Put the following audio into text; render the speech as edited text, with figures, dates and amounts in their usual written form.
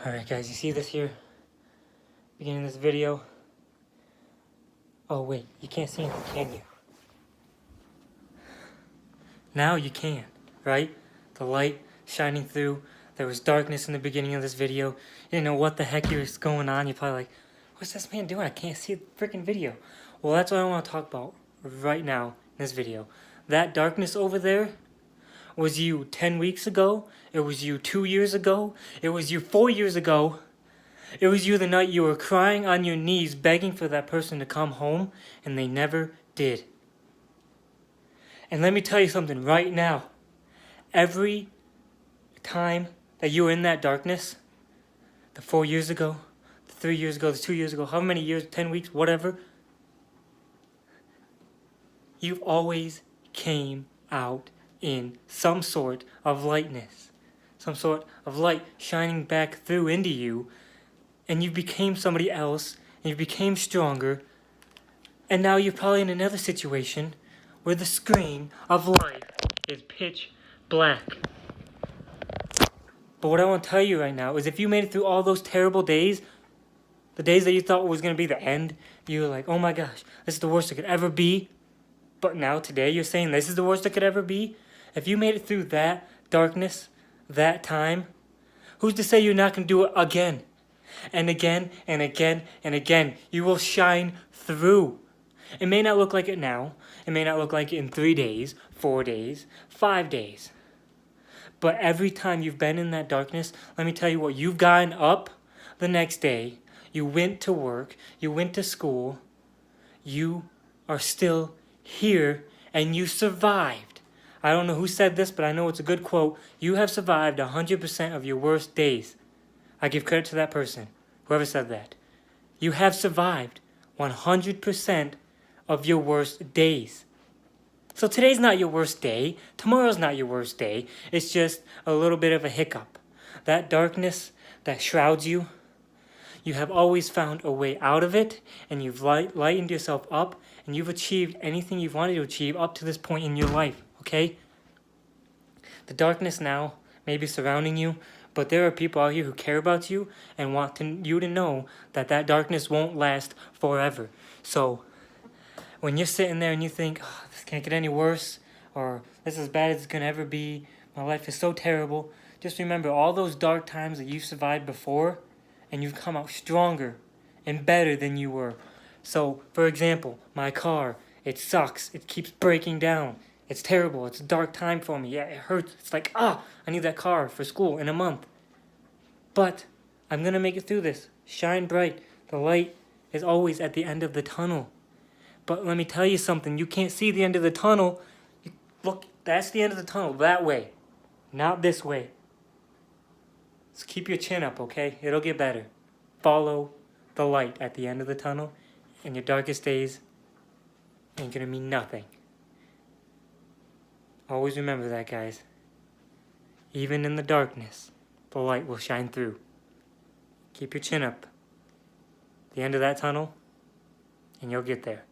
Alright guys, you see this here? Beginning of this video. Oh wait, you can't see anything, can you? Now you can, right? The light shining through. There was darkness in the beginning of this video. You didn't know what the heck was going on. You're probably like, what's this man doing? I can't see the freaking video. Well, that's what I want to talk about right now in this video. That darkness over there was you 10 weeks ago. It was you 2 years ago. It was you 4 years ago. It was you the night you were crying on your knees begging for that person to come home, and they never did. And let me tell you something right now. Every time that you were in that darkness, the 4 years ago, the 3 years ago, the 2 years ago, how many years, 10 weeks, whatever, you've always came out in some sort of lightness, some sort of light shining back through into you, and you became somebody else, and you became stronger, and now you're probably in another situation where the screen of life is pitch black. But what I want to tell you right now is if you made it through all those terrible days, the days that you thought was going to be the end, you were like, oh my gosh, this is the worst it could ever be. But now today you're saying this is the worst it could ever be. If you made it through that darkness, that time, who's to say you're not going to do it again? And again, and again, and again. You will shine through. It may not look like it now. It may not look like it in 3 days, 4 days, 5 days. But every time you've been in that darkness, let me tell you what, you've gotten up the next day. You went to work. You went to school. You are still here, and you survived. I don't know who said this, but I know it's a good quote. You have survived 100% of your worst days. I give credit to that person, whoever said that. You have survived 100% of your worst days. So today's not your worst day. Tomorrow's not your worst day. It's just a little bit of a hiccup. That darkness that shrouds you, you have always found a way out of it, and you've lightened yourself up, and you've achieved anything you've wanted to achieve up to this point in your life, okay? The darkness now may be surrounding you, but there are people out here who care about you and want you to know that that darkness won't last forever. So when you're sitting there and you think, oh, this can't get any worse, or this is as bad as it's going to ever be, my life is so terrible, just remember all those dark times that you survived before, and you've come out stronger and better than you were. So, for example, my car, it sucks. It keeps breaking down. It's terrible. It's a dark time for me. Yeah, it hurts. It's like, I need that car for school in a month. But I'm going to make it through this. Shine bright. The light is always at the end of the tunnel. But let me tell you something. You can't see the end of the tunnel. Look, that's the end of the tunnel. That way. Not this way. So keep your chin up, okay? It'll get better. Follow the light at the end of the tunnel, and your darkest days ain't gonna mean nothing. Always remember that, guys. Even in the darkness, the light will shine through. Keep your chin up. The end of that tunnel, and you'll get there.